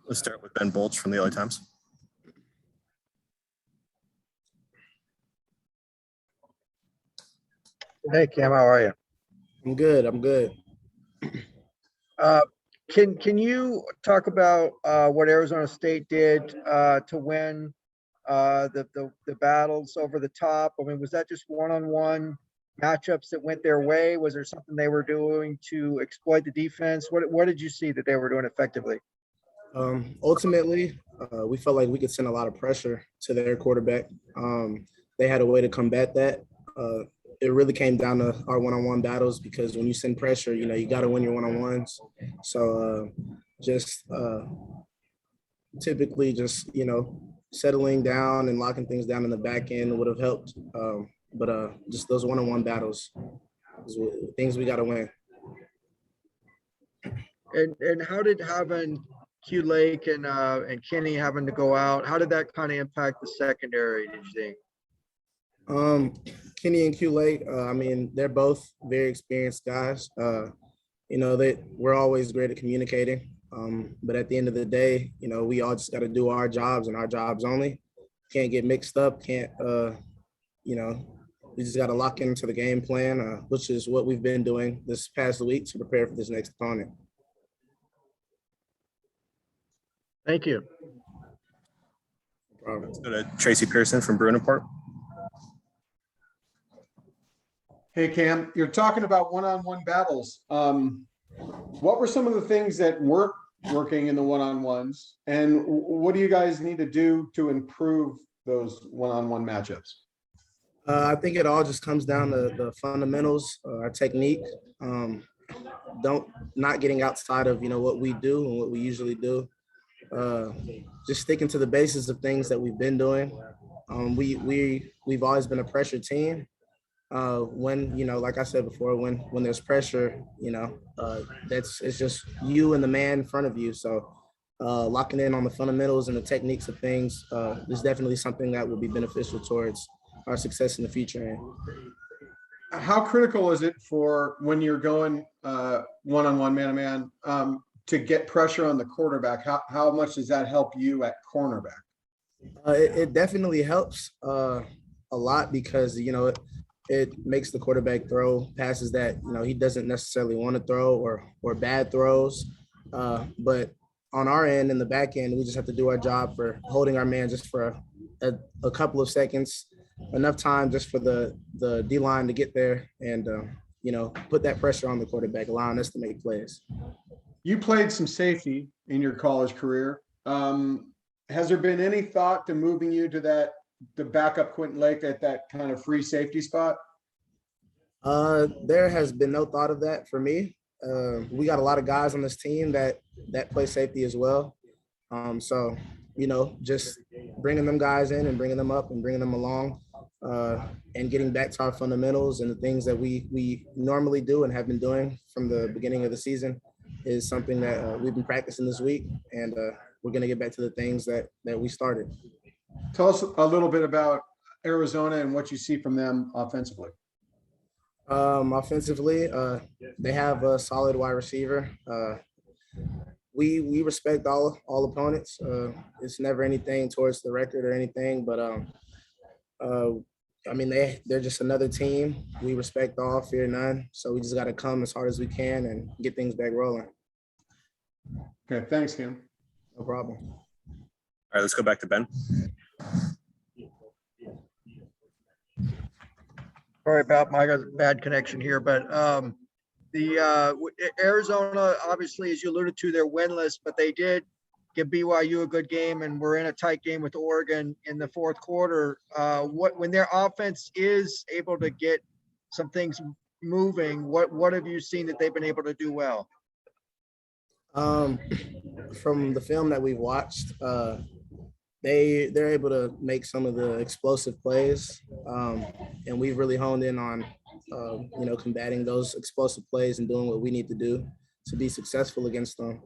Let's start with Ben Bolch from the LA Times. Hey, Cam, how are you? I'm good. Can you talk about what Arizona State did to win the battles over the top? I mean, was that just one-on-one matchups that went their way? Was there something they were doing to exploit the defense? What did you see that they were doing effectively? Ultimately, we felt like we could send a lot of pressure to their quarterback. They had a way to combat that. It really came down to our one-on-one battles because when you send pressure, you got to win your one-on-ones. So typically settling down and locking things down in the back end would have helped. But just those one-on-one battles, things we got to win. And how did having Q Lake and Kenny having to go out, how did that kind of impact the secondary, did you think? Kenny and Q Lake, they're both very experienced guys. We're always great at communicating. But at the end of the day, we all just got to do our jobs and our jobs only. Can't get mixed up. We just got to lock into the game plan, which is what we've been doing this past week to prepare for this next opponent. Thank you. Let's go to Tracy Pearson from Bruin Report. Hey, Cam, you're talking about one-on-one battles. What were some of the things that weren't working in the one-on-ones, and what do you guys need to do to improve those one-on-one matchups? I think it all just comes down to the fundamentals, our technique, not getting outside of what we do and what we usually do. Just sticking to the basis of things that we've been doing. We've always been a pressure team. When like I said before, when there's pressure, it's just you and the man in front of you. So locking in on the fundamentals and the techniques of things is definitely something that will be beneficial towards our success in the future. How critical is it for when you're going one-on-one, man-to-man, to get pressure on the quarterback? How much does that help you at cornerback? It definitely helps a lot because it makes the quarterback throw passes that he doesn't necessarily want to throw or bad throws. But on our end, in the back end, we just have to do our job for holding our man just for a couple of seconds, enough time just for the D-line to get there and put that pressure on the quarterback, allowing us to make plays. You played some safety in your college career. Has there been any thought to moving you to the backup Quentin Lake at that kind of free safety spot? There has been no thought of that for me. We got a lot of guys on this team that play safety as well. So, just bringing them guys in and bringing them up and bringing them along and getting back to our fundamentals and the things that we normally do and have been doing from the beginning of the season is something that we've been practicing this week, and we're going to get back to the things that we started. Tell us a little bit about Arizona and what you see from them offensively. Offensively, they have a solid wide receiver. We respect all opponents. It's never anything towards the record or anything, but they're just another team. We respect all, fear none. So we just got to come as hard as we can and get things back rolling. Okay, thanks, Cam. No problem. All right, let's go back to Ben. Sorry about my bad connection here, but Arizona, obviously, as you alluded to, they're winless, but they did give BYU a good game, and we're in a tight game with Oregon in the fourth quarter. When their offense is able to get some things moving, what have you seen that they've been able to do well? From the film that we've watched, they're able to make some of the explosive plays, and we've really honed in on combating those explosive plays and doing what we need to do to be successful against them.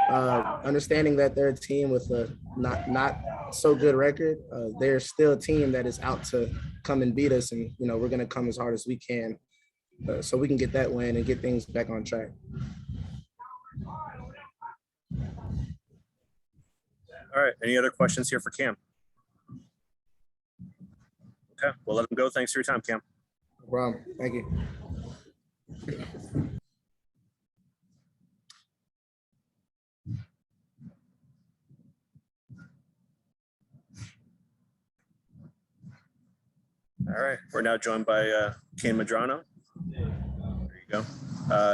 Understanding that they're a team with a not so good record, they're still a team that is out to come and beat us, and we're going to come as hard as we can so we can get that win and get things back on track. All right. Any other questions here for Cam? Okay, we'll let him go. Thanks for your time, Cam. No problem. Thank you. All right. We're now joined by Kane Medrano. There you go.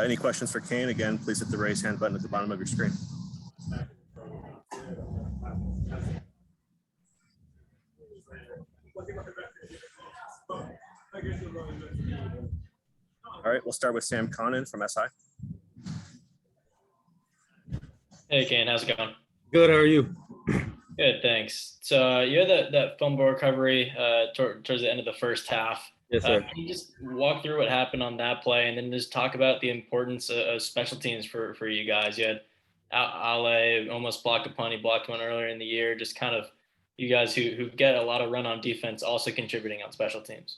Any questions for Kane? Again, please hit the raise hand button at the bottom of your screen. All right, we'll start with Sam Conan from SI. Hey, Kane, how's it going? Good. How are you? Good, thanks. So you had that fumble recovery towards the end of the first half. Yes, sir. Can you just walk through what happened on that play, and then just talk about the importance of special teams for you guys? You had Ale almost blocked a punt. He blocked one earlier in the year. Just kind of you guys who get a lot of run on defense also contributing on special teams.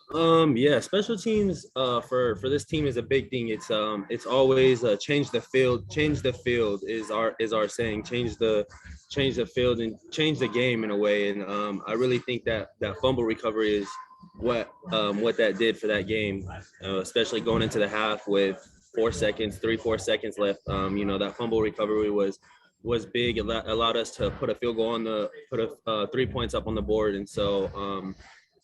Yeah, special teams for this team is a big thing. It's always change the field. Change the field is our saying. Change the field and change the game in a way. And I really think that fumble recovery is what that did for that game, especially going into the half with 4 seconds left. That fumble recovery was big. It allowed us to put a field goal put 3 points up on the board. And so,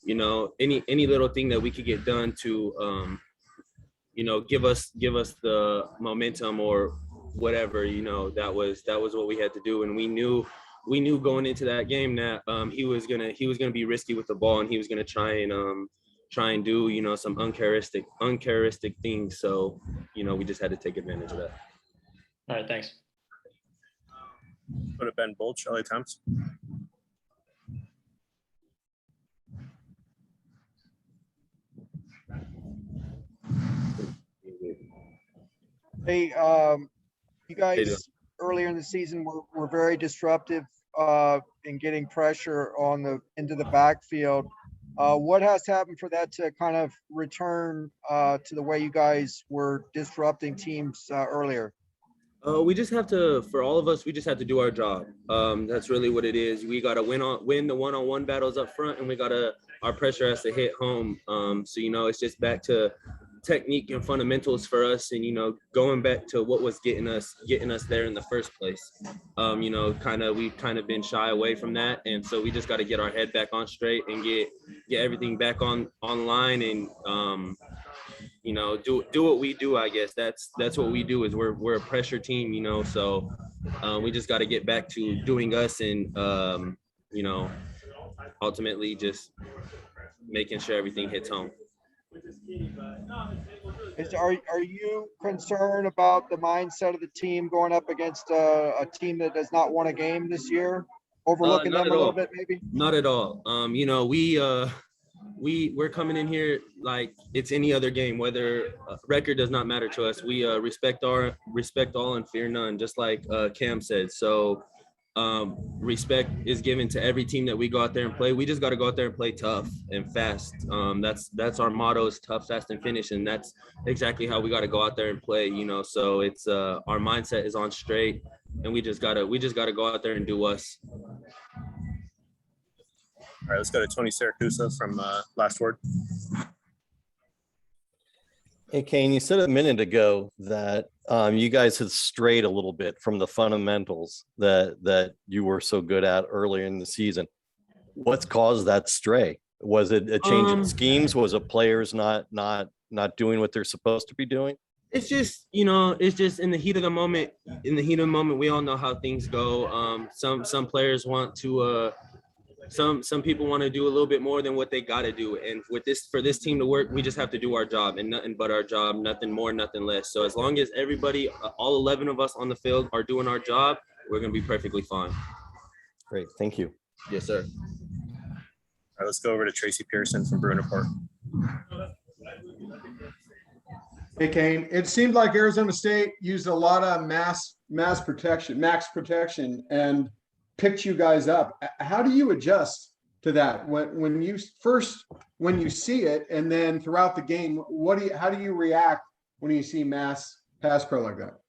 any little thing that we could get done to, give us the momentum or whatever, that was what we had to do. And we knew going into that game that he was gonna be risky with the ball, and he was gonna try and do some uncharacteristic things. So we just had to take advantage of that. All right, thanks. Go to Ben Bolch, LA Times. Hey, you guys earlier in the season were very disruptive in getting pressure into the backfield. What has to happen for that to kind of return to the way you guys were disrupting teams earlier? We just have to, for all of us, we just have to do our job. That's really what it is. We got to win the one-on-one battles up front, and our pressure has to hit home. So, it's just back to technique and fundamentals for us, and, going back to what was getting us there in the first place. We've kind of been shy away from that. And so we just got to get our head back on straight and get everything back online and, do what we do. I guess that's what we do. Is we're a pressure team, so we just got to get back to doing us and ultimately just making sure everything hits home. Are you concerned about the mindset of the team going up against a team that has not won a game this year, overlooking them a little bit maybe? Not at all. We're coming in here like it's any other game. Whether record does not matter to us. We respect all and fear none, just like Cam said. So respect is given to every team that we go out there and play. We just got to go out there and play tough and fast. That's our motto, is tough, fast, and finish, and that's exactly how we got to go out there and play. So it's our mindset is on straight, and we just gotta go out there and do us. All right, let's go to Tony Siracusa from Last Word. Hey, Kane, you said a minute ago that you guys had strayed a little bit from the fundamentals that you were so good at earlier in the season. What's caused that stray? Was it a change in schemes? Was it players not doing what they're supposed to be doing? It's just, it's just in the heat of the moment. In the heat of the moment, we all know how things go. Some players want to. Some people want to do a little bit more than what they got to do. And for this team to work, we just have to do our job and nothing but our job, nothing more, nothing less. So as long as everybody, all 11 of us on the field are doing our job, we're going to be perfectly fine. Great. Thank you. Yes, sir. All right, let's go over to Tracy Pearson from Bruin Report. Hey, Kane, it seemed like Arizona State used a lot of max protection, and picked you guys up. How do you adjust to that when you see it, and then throughout the game, how do you react when you see mass pass pro like that?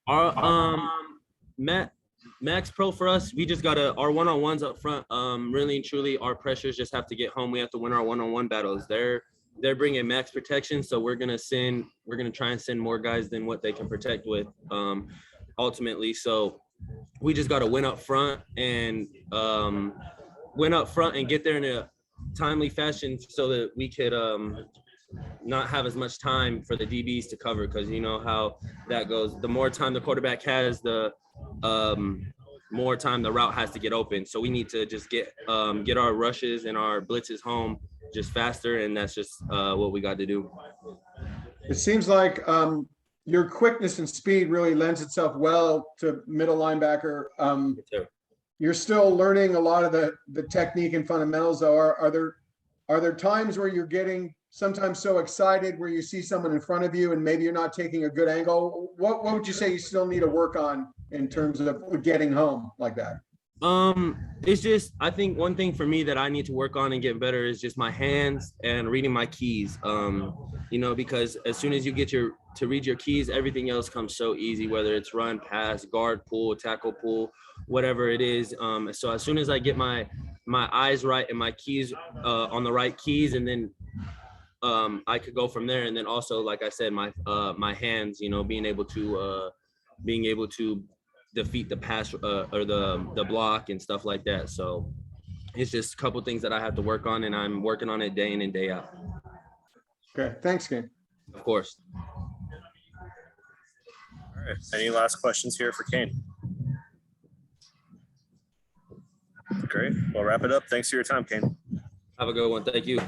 Max Pro for us, we just gotta our one-on-ones up front. Really and truly, our pressures just have to get home. We have to win our one-on-one battles. They're bringing max protection, so we're gonna try and send more guys than what they can protect with. Ultimately, so we just gotta win up front and get there in a timely fashion so that we could not have as much time for the DBs to cover, because you know how that goes. The more time the quarterback has, the more time the route has to get open. So we need to just get our rushes and our blitzes home just faster, and that's just what we got to do. It seems like your quickness and speed really lends itself well to middle linebacker. You're still learning a lot of the technique and fundamentals, though. Are there times where you're getting sometimes so excited where you see someone in front of you and maybe you're not taking a good angle? What would you say you still need to work on in terms of getting home like that? It's just, I think one thing for me that I need to work on and get better is just my hands and reading my keys. You know, because as soon as you get to read your keys, everything else comes so easy, whether it's run, pass, guard, pull, tackle, pull, whatever it is. So as soon as I get my eyes right and my keys on the right keys, and then I could go from there. And then also, like I said, my hands, you know, being able to defeat the pass or the block and stuff like that. So it's just a couple things that I have to work on, and I'm working on it day in and day out. Okay, thanks, Kane. Of course. All right. Any last questions here for Kane? Great. We'll wrap it up. Thanks for your time, Kane. Have a good one. Thank you.